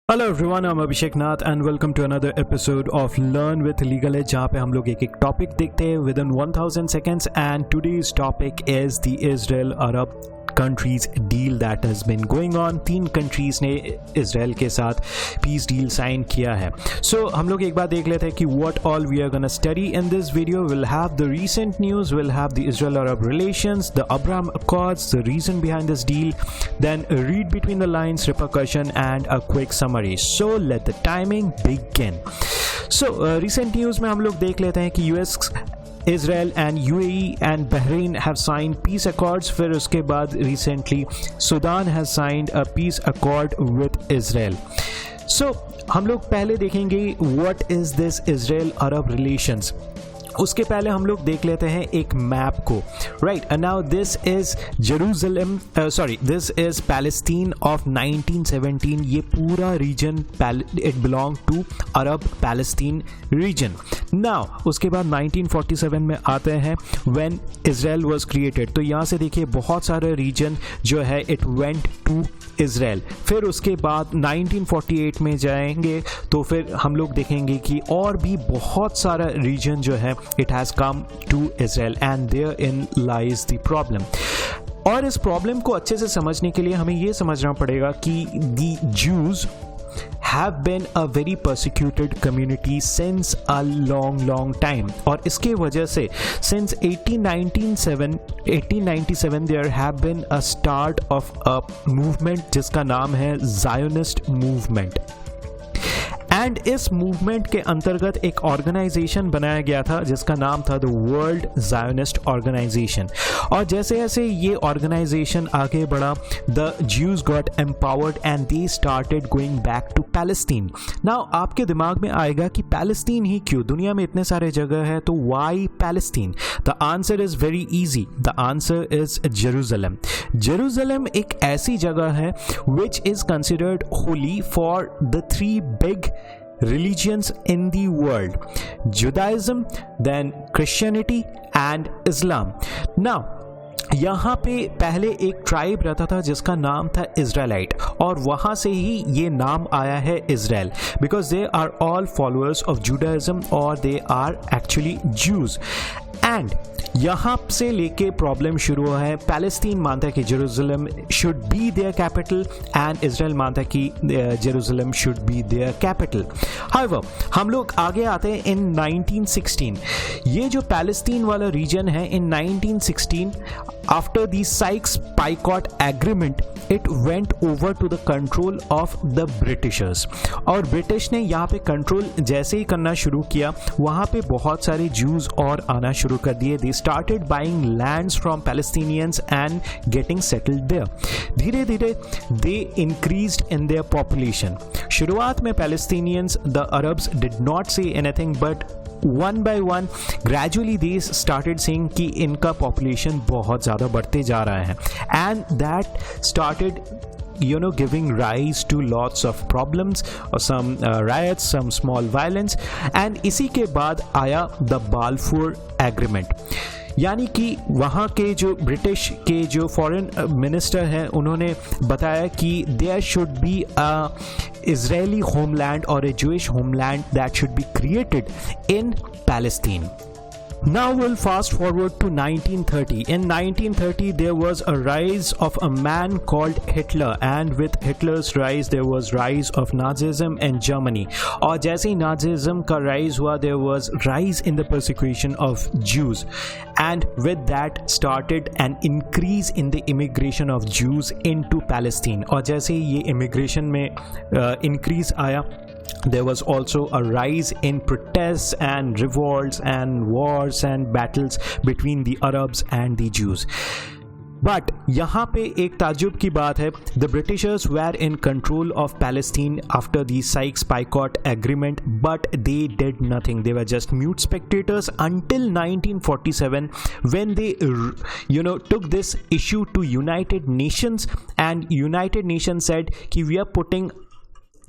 Hello everyone, I am Abhishek Nath and welcome to another episode of learn with legal edge, जहाँ पे हम लोग एक एक टॉपिक देखते हैं within 1000 seconds. And today's topic is the Israel Arab countries deal that has been going on. 3 countries ने Israel के साथ पीस डील साइन किया है। सो हम लोग एक बार देख लेते हैं कि what all we are gonna study in this video. Will have the recent news, will have the Israel Arab relations, the Abraham accords, the reason behind this deal, then read between the lines, repercussion and a quick summary. So let the timing begin. So recent news में हम लोग देख लेते हैं कि US, Israel and UAE and Bahrain have signed peace accords. फिर उसके बाद recently Sudan has signed a peace accord with Israel. So हम लोग पहले देखेंगे what is this Israel-Arab relations. उसके पहले हम लोग देख लेते हैं एक मैप को, right. And now this is Jerusalem, this is Palestine of 1917। ये पूरा region it belong to Arab Palestine region. Now उसके बाद 1947 में आते हैं व्हेन इजराइल वाज क्रिएटेड। तो यहाँ से देखिए बहुत सारे रीजन जो है इट वेंट टू इजराइल। फिर उसके बाद 1948 में जाएंगे तो फिर हम लोग देखेंगे कि और भी बहुत सारा रीजन जो है it has come to Israel and therein lies the problem. और इस प्रॉब्लम को अच्छे से समझने के लिए हमें ये समझना पड़ेगा कि the Jews have been a very persecuted community since a long time. और इसके वजह से since 1897 there have been a start of a movement जिसका नाम है Zionist movement. एंड इस मूवमेंट के अंतर्गत एक ऑर्गेनाइजेशन बनाया गया था जिसका नाम था द वर्ल्ड ज़ायोनिस्ट ऑर्गेनाइजेशन। और जैसे जैसे ये ऑर्गेनाइजेशन आगे बढ़ा, the Jews got empowered and they started going back to Palestine. Now आपके दिमाग में आएगा कि पैलेस्टीन ही क्यों, दुनिया में इतने सारे जगह है तो why Palestine? The answer is very easy, the answer is Jerusalem. Jerusalem एक ऐसी जगह है which is considered holy for the 3 big religions in the world: Judaism, then Christianity and Islam. Now यहाँ पे पहले एक ट्राइब रहता था जिसका नाम था इजराइलाइट, और वहाँ से ही ये नाम आया है Israel, because they are all followers of Judaism और they are actually Jews. And यहाँ से लेके प्रॉब्लम शुरू हुआ है। पैलेस्टीन मानता है कि Jerusalem should be their capital and Israel मानता है कि Jerusalem should be their capital. However हम लोग आगे आते हैं इन 1916। ये जो पैलेस्टीन वाला रीजन है in 1916 after the Sykes Picot agreement it went over to the control of the Britishers. और ब्रिटिश ने यहाँ पे कंट्रोल जैसे ही करना शुरू किया, वहाँ पे बहुत सारे ज्यूज और आना शुरू कर दिए। They started buying lands from Palestinians and getting settled there. धीरे धीरे they increased in their population. शुरुआत में Palestinians, the Arabs did not say anything, but one by one gradually they started saying कि इनका पॉपुलेशन बहुत ज़्यादा बढ़ते जा रहा है, and that started giving rise to lots of problems or some riots, some small violence. and इसी के बाद आया the Balfour Agreement, यानी कि वहाँ के जो ब्रिटिश के जो फॉरेन मिनिस्टर हैं उन्होंने बताया कि there should be a Israeli homeland और a Jewish homeland that should be created in Palestine. Now we'll fast forward to 1930. In 1930 there was a rise of a man called Hitler, and with Hitler's rise there was rise of Nazism in Germany. और जैसे ही Nazism का rise हुआ there was rise in the persecution of Jews, and with that started an increase in the immigration of Jews into Palestine. और जैसे ही ये immigration में increase आया, there was also a rise in protests and revolts and wars and battles between the Arabs and the Jews. But यहाँ पे एक ताज्जुब की बात है, the Britishers were in control of Palestine after the Sykes-Picot Agreement, but they did nothing. They were just mute spectators until 1947 when they took this issue to United Nations, and United Nations said कि we are putting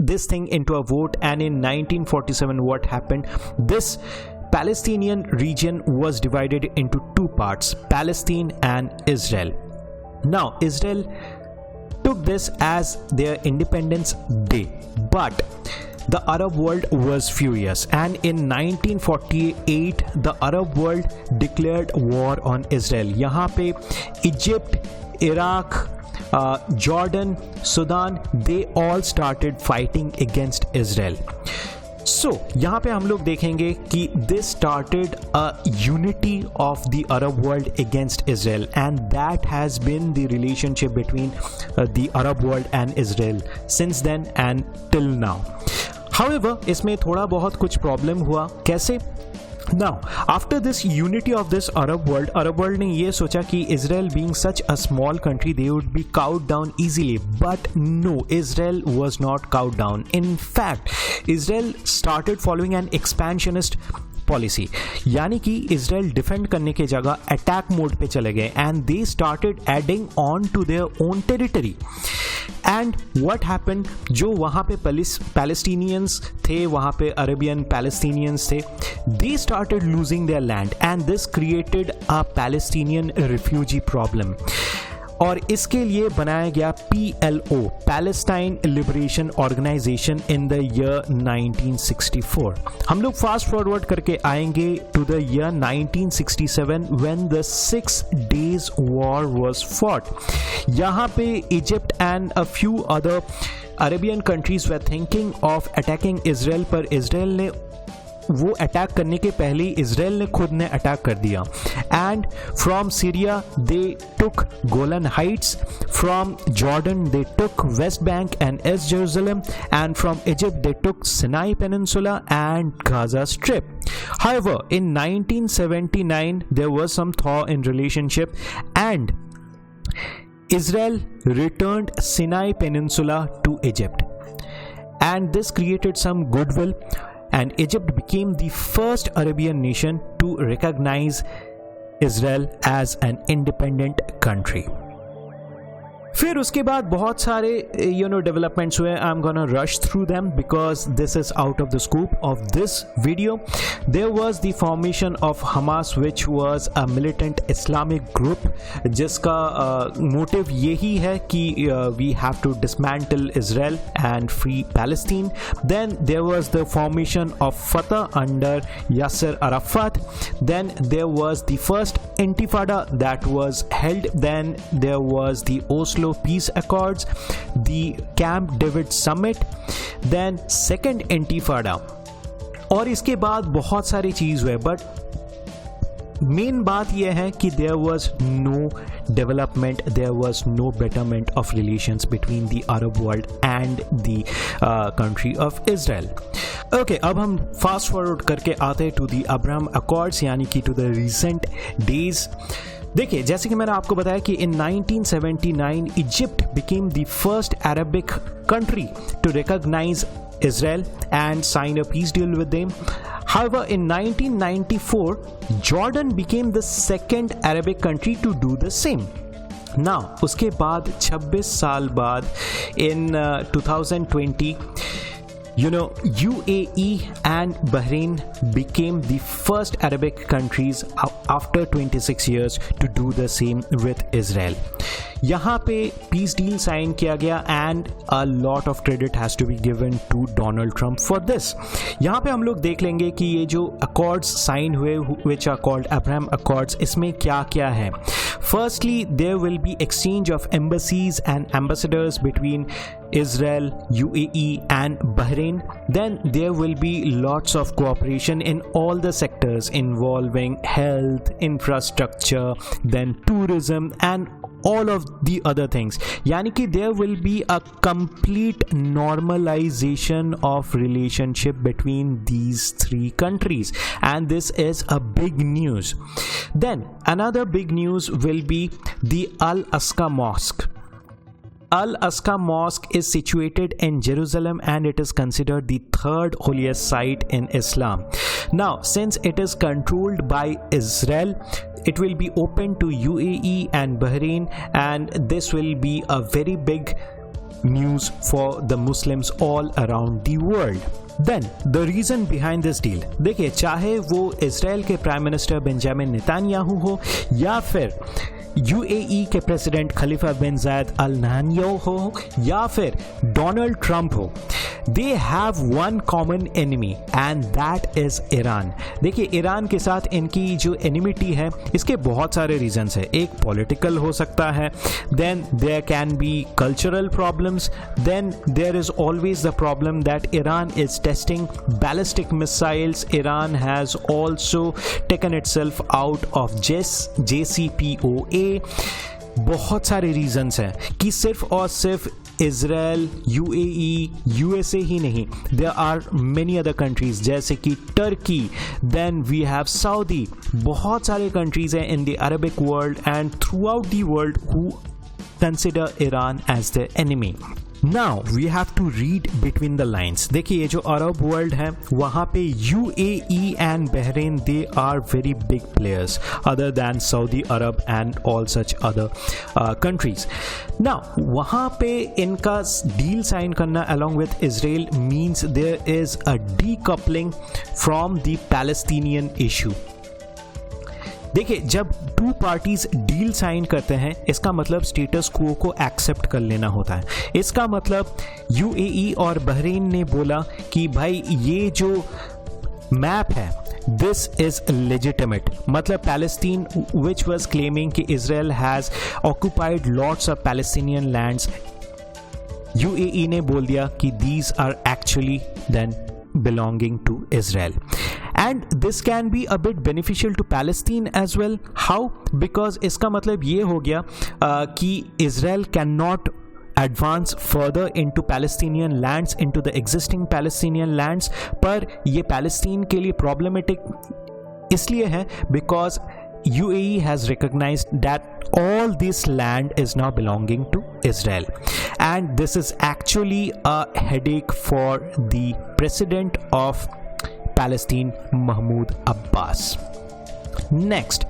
this thing into a vote. And in 1947 what happened, this Palestinian region was divided into 2 parts, Palestine and Israel. Now Israel took this as their Independence Day, but the Arab world was furious, and in 1948 the Arab world declared war on Israel. यहाँ पे Egypt, Iraq, Jordan, Sudan, they all started fighting against Israel. So यहाँ पे हम लोग देखेंगे कि this started a unity of the Arab world against Israel, and that has been the relationship between the Arab world and Israel since then and till now. However, इसमें थोड़ा बहुत कुछ प्रॉब्लम हुआ. कैसे? Now, after this unity of this Arab world ने ये सोचा कि Israel being such a small country, they would be cowed down easily. But no, Israel was not cowed down. In fact, Israel started following an expansionist policy, यानी कि Israel defend करने के जगह attack mode पे चले गए, and they started adding on to their own territory. And what happened, जो वहाँ पे पैलेस्टीनियंस थे, वहाँ पे अरेबियन पैलेस्टीनियंस थे, they started losing their land, and this created a Palestinian refugee problem. और इसके लिए बनाया गया PLO, Palestine liberation organisation, in the year 1964. हम लोग फास्ट फॉरवर्ड करके आएंगे to the year 1967 when the 6 days war was fought. यहाँ पे Egypt and a few other Arabian countries were thinking of attacking Israel, पर इजराइल ने वो attack करने के पहले ही इजराइल ने खुद ने अटैक कर दिया. And from Syria they took Golan Heights, from Jordan they took West Bank and east Jerusalem, and from Egypt they took Sinai peninsula and Gaza strip. However, in 1979 there was some thaw in relationship, and Israel returned Sinai Peninsula to Egypt, and this created some goodwill, and Egypt became the first Arabian nation to recognize Israel as an independent country. फिर उसके बाद बहुत सारे developments हुए. I am gonna rush through them because this is out of the scope of this video. There was the formation of Hamas, which was a militant Islamic group, जिसका motive यही है कि we have to dismantle Israel and free Palestine. Then there was the formation of Fatah under Yasser Arafat. Then there was the first intifada that was held. Then there was the Oslo Peace Accords, the Camp David Summit, then second Intifada. और इसके बाद बहुत सारी चीज़ हुए, but main बात यह है कि there was no development, there was no betterment of relations between the Arab world and the country of Israel. Okay, अब हम फास्ट फॉरवर्ड करके आते हैं टू द अब्राहम अकॉर्ड्स, यानी कि टू द रिसेंट डेज. देखिए, जैसे कि मैंने आपको बताया कि in 1979 Egypt became the first Arabic country to recognise Israel and sign a peace deal with them. However, in 1994, Jordan became the second Arabic country to do the same. Now, उसके बाद 26 साल बाद in 2020, UAE and Bahrain became the first Arabic countries after 26 years to do the same with Israel. यहाँ पे peace deal sign किया गया, and a lot of credit has to be given to Donald Trump for this. यहाँ पे हम लोग देख लेंगे कि ये जो accords sign हुए, which are called Abraham Accords, इसमें क्या क्या है. Firstly, there will be exchange of embassies and ambassadors between Israel, UAE and Bahrain. Then there will be lots of cooperation in all the sectors involving health, infrastructure, then tourism and all of the other things. यानी कि there will be a complete normalization of relationship between these three countries, and this is a big news. Then another big news will be the Al-Aqsa Mosque. Al-Aqsa Mosque is situated in Jerusalem, and it is considered the third holiest site in Islam. Now, since it is controlled by Israel, it will be open to UAE and Bahrain, and this will be a very big news for the Muslims all around the world. Then the reason behind this deal, देखिए, चाहे वो Israel के prime minister Benjamin Netanyahu हो या फिर UAE के president खलीफा बिन जायद Al Nahyan हो या फिर डोनाल्ड ट्रंप हो, they have one common enemy and that is Iran. देखिए, ईरान के साथ इनकी जो एनिमिटी है इसके बहुत सारे रीजंस है। एक पॉलिटिकल हो सकता है, then there can be cultural problems, then there is always the problem that Iran is testing ballistic missiles. Iran has also taken itself out of JCPOA। बहुत सारे रीजंस हैं कि सिर्फ और सिर्फ इजराइल, यूएई, यूएसए ही नहीं, there are many other countries जैसे कि Turkey, then we have Saudi. बहुत सारे कंट्रीज हैं in the Arabic world and throughout the world who consider Iran as the enemy. Now we have to read between the lines. देखिए, ये जो Arab world है वहाँ पे UAE and Bahrain they are very big players other than Saudi Arab and all such other countries. Now वहाँ पे इनका deal sign करना along with Israel means there is a decoupling from the Palestinian issue. देखिए, जब to parties deal sign करते हैं इसका मतलब स्टेटस क्वो को एक्सेप्ट कर लेना होता है। इसका मतलब यूएई और बहरीन ने बोला कि भाई ये जो मैप है दिस इज लेजिटिमेट। मतलब पैलेस्टीन विच वाज क्लेमिंग कि Israel has occupied lots of Palestinian lands, UAE ने बोल दिया कि these are actually then belonging to Israel. And this can be a bit beneficial to Palestine as well. How? Because इसका मतलब ये हो गया कि Israel cannot advance further into Palestinian lands, into the existing Palestinian lands. पर ये Palestine के लिए problematic इसलिए है because UAE has recognized that all this land is now belonging to Israel, and this is actually a headache for the president of Palestine, Mahmoud Abbas. Next,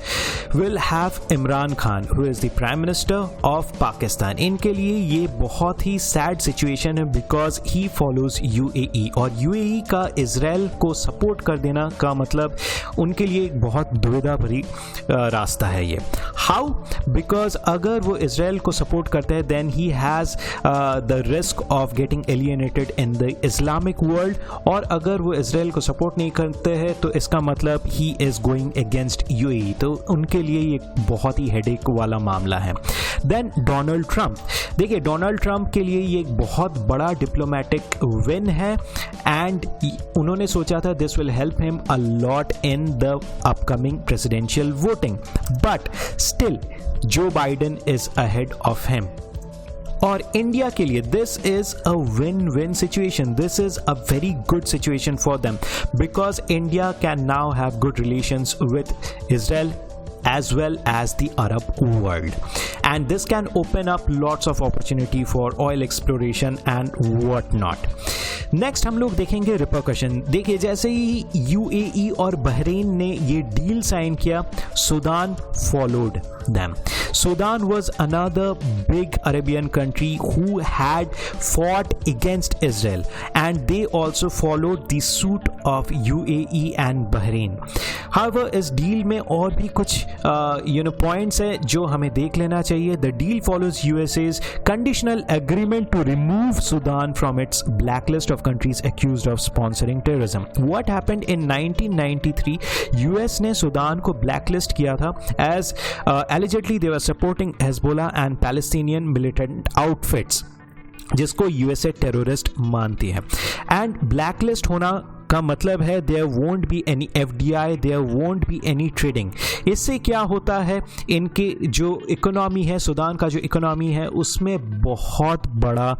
we'll have Imran Khan, who is the Prime Minister of Pakistan. इनके लिए ये बहुत ही sad situation है because he follows UAE, और UAE का Israel को support कर देना का मतलब उनके लिए एक बहुत दुविधा भरी रास्ता है ये। How? Because अगर वो इजराइल को सपोर्ट करते हैं then he has the risk of getting alienated in the Islamic world, और अगर वो इजराइल को सपोर्ट नहीं करते हैं तो इसका मतलब he is going against UAE, तो उनके लिए ये बहुत ही हेडेक वाला मामला है। देन डोनाल्ड ट्रंप, देखिए डोनाल्ड ट्रंप के लिए ये एक बहुत बड़ा डिप्लोमेटिक विन है एंड उन्होंने सोचा था this will help him a lot in the upcoming presidential voting, but still Joe Biden is ahead of him. और इंडिया के लिए this is a win win situation, this is a very good situation for them because India can now have good relations with Israel as well as the Arab world, and this can open up lots of opportunity for oil exploration and what not. Next हम लोग देखेंगे repercussion. देखिए, जैसे ही UAE और Bahrain ने ये deal sign किया, Sudan followed them. Sudan was another big Arabian country who had fought against Israel, and they also followed the suit of UAE and Bahrain. However, इस डील में और भी कुछ points है जो हमें देख लेना चाहिए. The deal follows USA's conditional agreement to remove Sudan from its blacklist of countries accused of sponsoring terrorism. What happened in 1993? US ने सूडान को blacklist किया था as allegedly they were supporting Hezbollah and Palestinian militant outfits, जिसको USA terrorist मानती है. And blacklist होना का मतलब है there won't be any FDI, there won't be any trading. इससे क्या होता है, इनके जो इकोनॉमी है, सूडान का जो इकोनॉमी है, उसमें बहुत बड़ा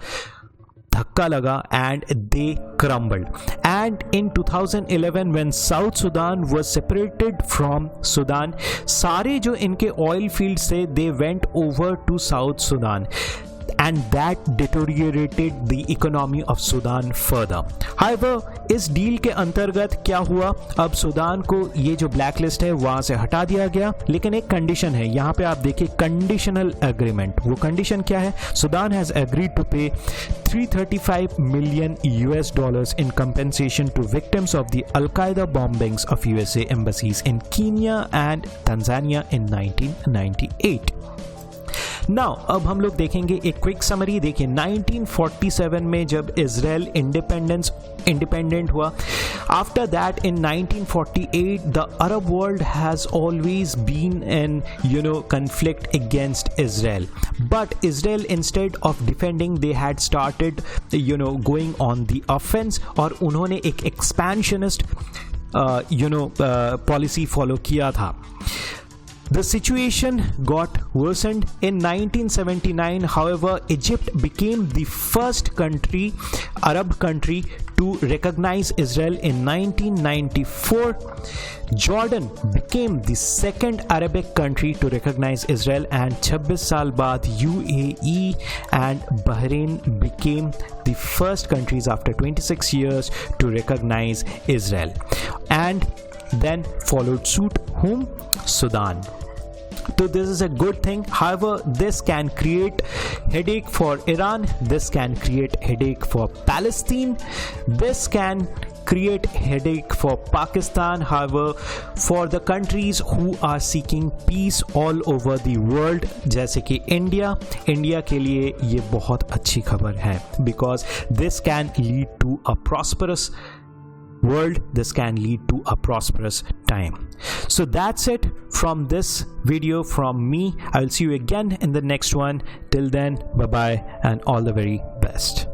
धक्का लगा and they crumbled. And in 2011 when South Sudan was separated from Sudan, सारे जो इनके ऑयल फील्ड्स थे they went over to South Sudan, and that deteriorated the economy of Sudan further. However, इस डील के अंतर्गत क्या हुआ, अब सूडान को ये जो ब्लैक लिस्ट है वहां से हटा दिया गया, लेकिन एक कंडीशन है. यहाँ पे आप देखिए कंडीशनल एग्रीमेंट. वो कंडीशन क्या है, सूडान हैज एग्रीड टू पे $335 million in compensation to victims of the Al-Qaeda bombings of USA embassies in Kenya and Tanzania in 1998. Now अब हम लोग देखेंगे एक क्विक समरी। देखिए 1947 में जब इजराइल इंडिपेंडेंट हुआ, after that in 1948 the Arab world has always been in conflict against Israel, but Israel instead of defending they had started going on the offense, और उन्होंने एक expansionist policy follow किया था। The situation got worsened in 1979. However, Egypt became the first Arab country to recognize Israel in 1994. Jordan became the second Arabic country to recognize Israel, and 26 साल बाद UAE and Bahrain became the first countries after 26 years to recognize Israel. And then followed suit whom? Sudan. So this is a good thing. However, this can create headache for Iran. This can create headache for Palestine. This can create headache for Pakistan. However, for the countries who are seeking peace all over the world, जैसे कि India के लिए ये बहुत अच्छी खबर है, because this can lead to a prosperous world, this can lead to a prosperous time. So that's it from this video from me. I will see you again in the next one. Till then, bye bye and all the very best.